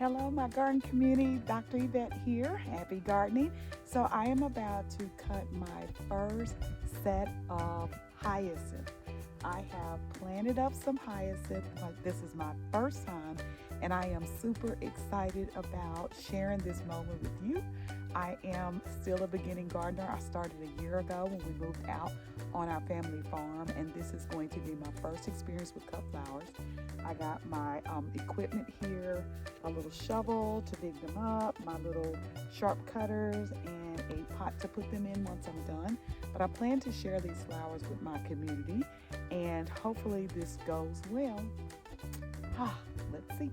Hello, my garden community. Dr. Evette here. Happy gardening. So I am about to cut my first set of hyacinth. I have planted up some hyacinth. This is my first time, and I am super excited about sharing this moment with you. I am still a beginning gardener. I started a year ago when we moved out on our family farm, and this is going to be my first experience with cut flowers. I got my equipment here, a little shovel to dig them up, my little sharp cutters, and a pot to put them in once I'm done. But I plan to share these flowers with my community, and hopefully this goes well. Let's see.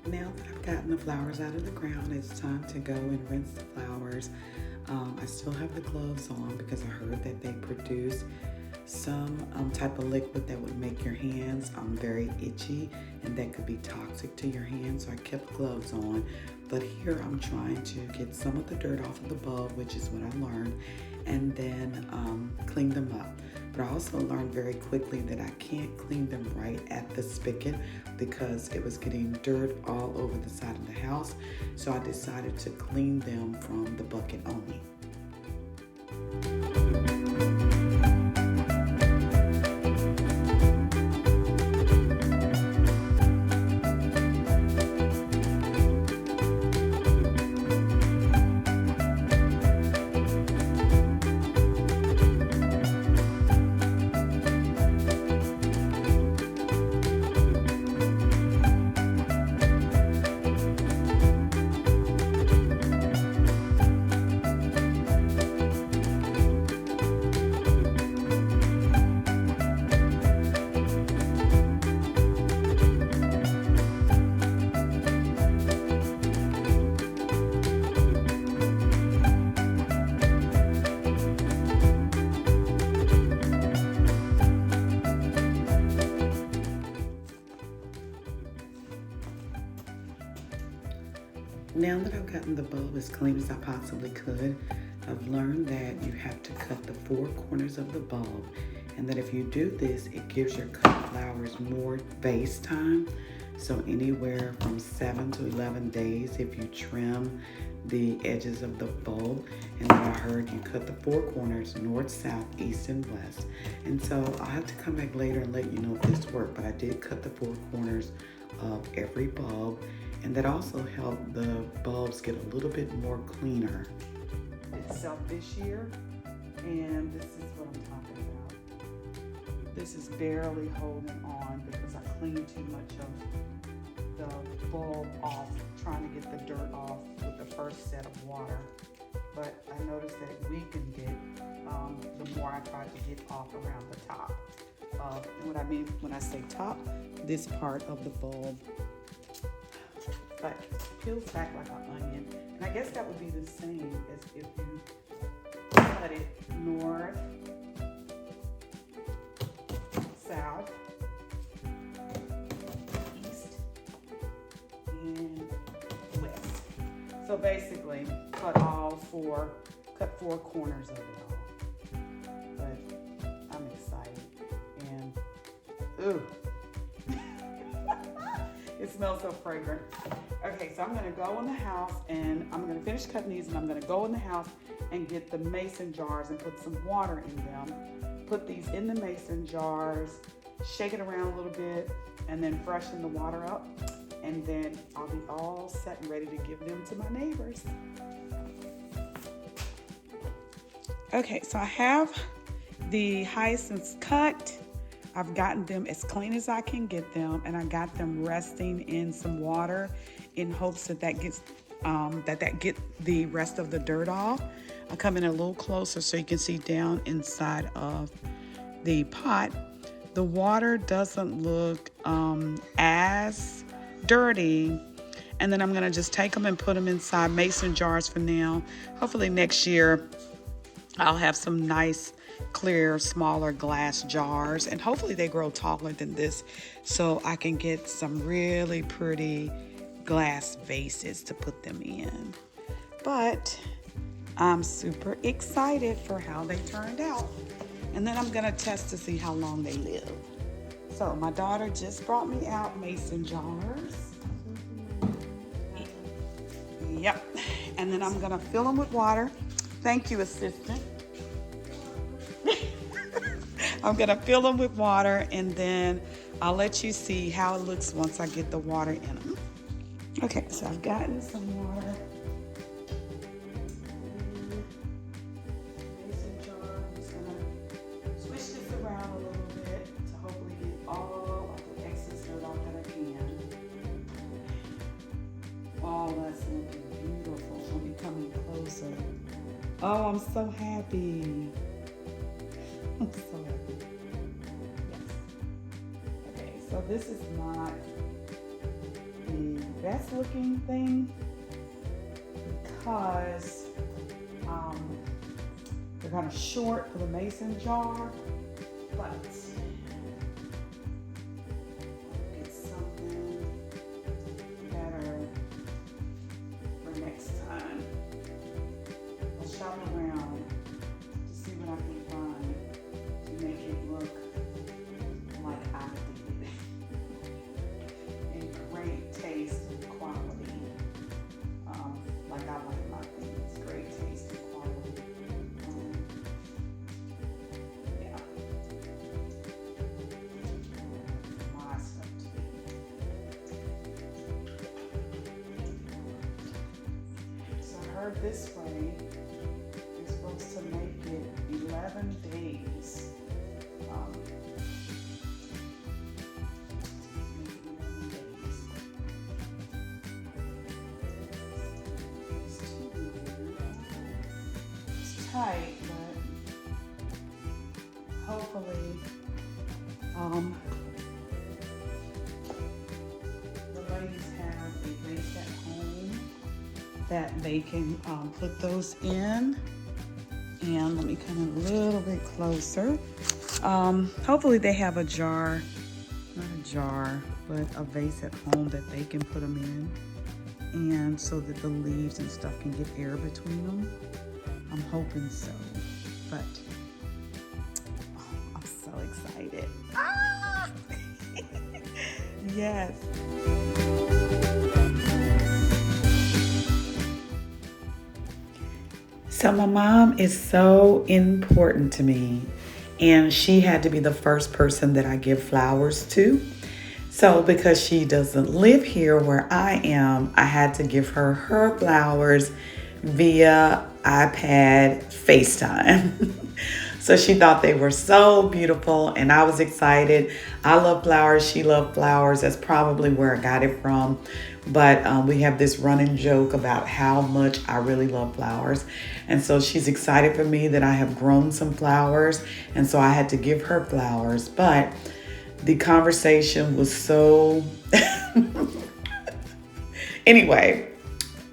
Now that I've gotten the flowers out of the ground, it's time to go and rinse the flowers. I still have the gloves on because I heard that they produce some type of liquid that would make your hands very itchy, and that could be toxic to your hands, so I kept gloves on. But here I'm trying to get some of the dirt off of the bulb, which is what I learned, and then clean them up. But I also learned very quickly that I can't clean them right at the spigot because it was getting dirt all over the side of the house. So I decided to clean them from the bucket only. Now that I've gotten the bulb as clean as I possibly could, I've learned that you have to cut the four corners of the bulb, and that if you do this, it gives your cut flowers more vase time. So anywhere from 7 to 11 days if you trim the edges of the bulb. And then I heard you cut the four corners, north, south, east, and west. And so I'll have to come back later and let you know if this worked, but I did cut the four corners of every bulb, and that also helped the bulbs get a little bit more cleaner. Itself this year, and this is what I'm talking about. This is barely holding on because I cleaned too much of the bulb off, trying to get the dirt off with the first set of water. But I noticed that it weakened it the more I tried to get off around the top. And what I mean when I say top, this part of the bulb. But it peels back like an onion. And I guess that would be the same as if you cut it north, south, east, and west. So basically, cut four corners of it all. But I'm excited. And, ooh. It smells so fragrant. Okay, so I'm gonna go in the house and I'm gonna finish cutting these, and I'm gonna go in the house and get the mason jars and put some water in them. Put these in the mason jars, shake it around a little bit, and then freshen the water up. And then I'll be all set and ready to give them to my neighbors. Okay, so I have the hyacinths cut. I've gotten them as clean as I can get them, and I got them resting in some water in hopes that gets get the rest of the dirt off. I'll come in a little closer so you can see down inside of the pot. The water doesn't look as dirty, and then I'm gonna just take them and put them inside mason jars for now. Hopefully next year I'll have some nice clear, smaller glass jars, and hopefully they grow taller than this so I can get some really pretty glass vases to put them in. But I'm super excited for how they turned out, and then I'm gonna test to see how long they live. So my daughter just brought me out mason jars. Yep, and then I'm gonna fill them with water. Thank you, assistant. I'm gonna fill them with water, and then I'll let you see how it looks once I get the water in them. Okay, so I've gotten some water. Mason jar. I'm just gonna switch this around a little bit to hopefully get all of the excess dirt off that I can. Oh, that's looking beautiful. I'll be coming closer. Oh, I'm so happy. I'm so happy. Yes. Okay, so this is not the best looking thing because they're kind of short for the mason jar, but I'll get something better for next time. I'll shop around to see what I can find to make it look like I did. And great taste and quality. Like I like my things. Great taste and quality. Yeah. My stuff to be. So I heard this way you're supposed to make it 11 days. It's tight, but hopefully the ladies have a vase at home that they can put those in. And let me come a little bit closer. Hopefully they have a jar, not a jar, but a vase at home that they can put them in. And so that the leaves and stuff can get air between them. I'm hoping so, but oh, I'm so excited. Ah! Yes. So my mom is so important to me, and she had to be the first person that I give flowers to. So because she doesn't live here where I am, I had to give her flowers via iPad FaceTime. So she thought they were so beautiful, and I was excited. I love flowers. She loved flowers. That's probably where I got it from. But we have this running joke about how much I really love flowers. And so she's excited for me that I have grown some flowers. And so I had to give her flowers. But the conversation was so... Anyway,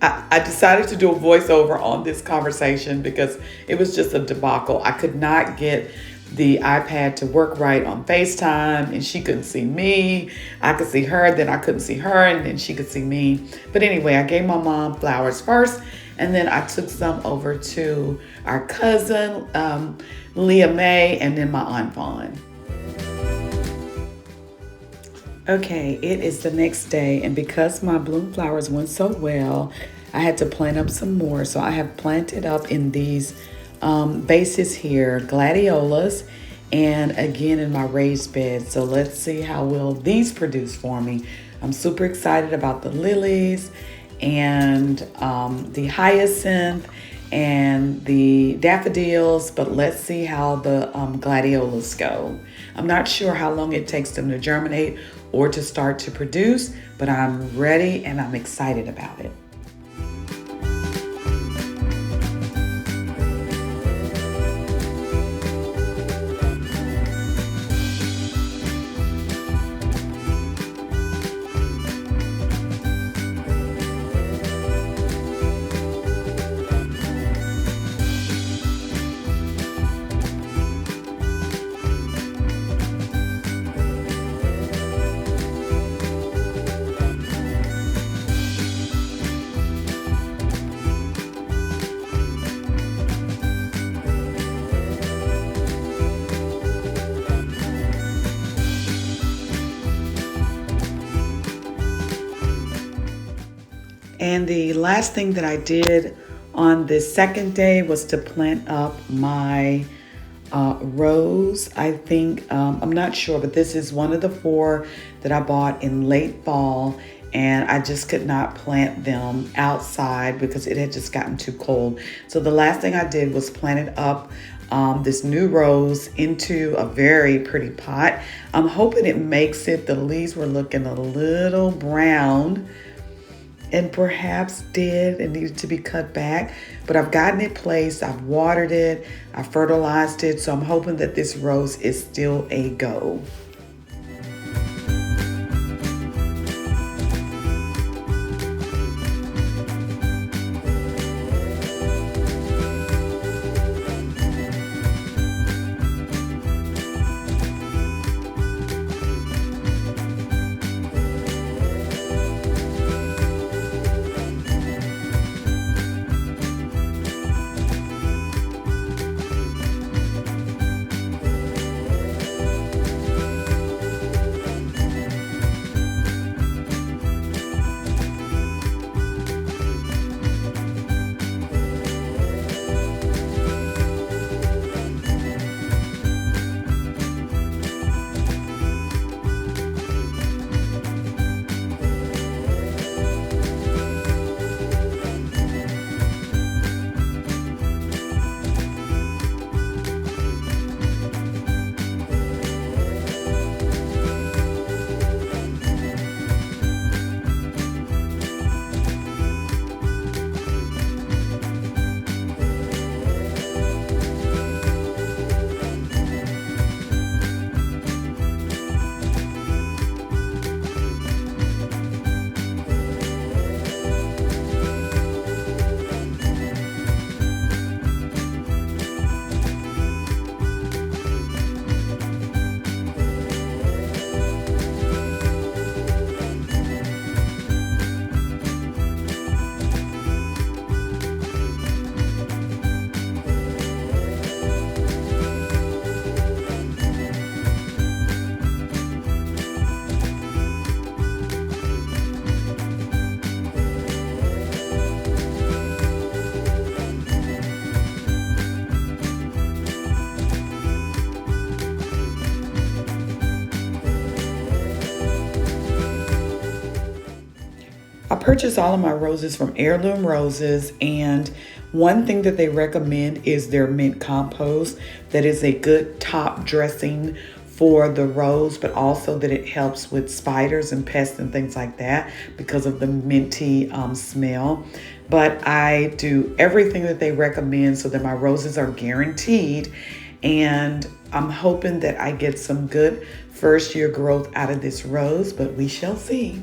I decided to do a voiceover on this conversation because it was just a debacle. I could not get the iPad to work right on FaceTime, and she couldn't see me. I could see her, then I couldn't see her, and then she could see me. But anyway, I gave my mom flowers first, and then I took some over to our cousin, Leah May, and then my Aunt Vaughn. Okay, it is the next day, and because my bloom flowers went so well, I had to plant up some more. So I have planted up in these vases here, gladiolas, and again in my raised bed. So let's see how well these produce for me. I'm super excited about the lilies and the hyacinth and the daffodils, but let's see how the gladiolas go. I'm not sure how long it takes them to germinate or to start to produce, but I'm ready and I'm excited about it. And the last thing that I did on the second day was to plant up my rose. I think, I'm not sure, but this is one of the 4 that I bought in late fall, and I just could not plant them outside because it had just gotten too cold. So the last thing I did was planted up this new rose into a very pretty pot. I'm hoping it makes it. The leaves were looking a little brown, and perhaps dead and needed to be cut back, but I've gotten it placed, I've watered it, I fertilized it, so I'm hoping that this rose is still a go. purchase all of my roses from Heirloom Roses, and one thing that they recommend is their mint compost. That is a good top dressing for the rose, but also that it helps with spiders and pests and things like that because of the minty smell. But I do everything that they recommend so that my roses are guaranteed, and I'm hoping that I get some good first year growth out of this rose, but we shall see.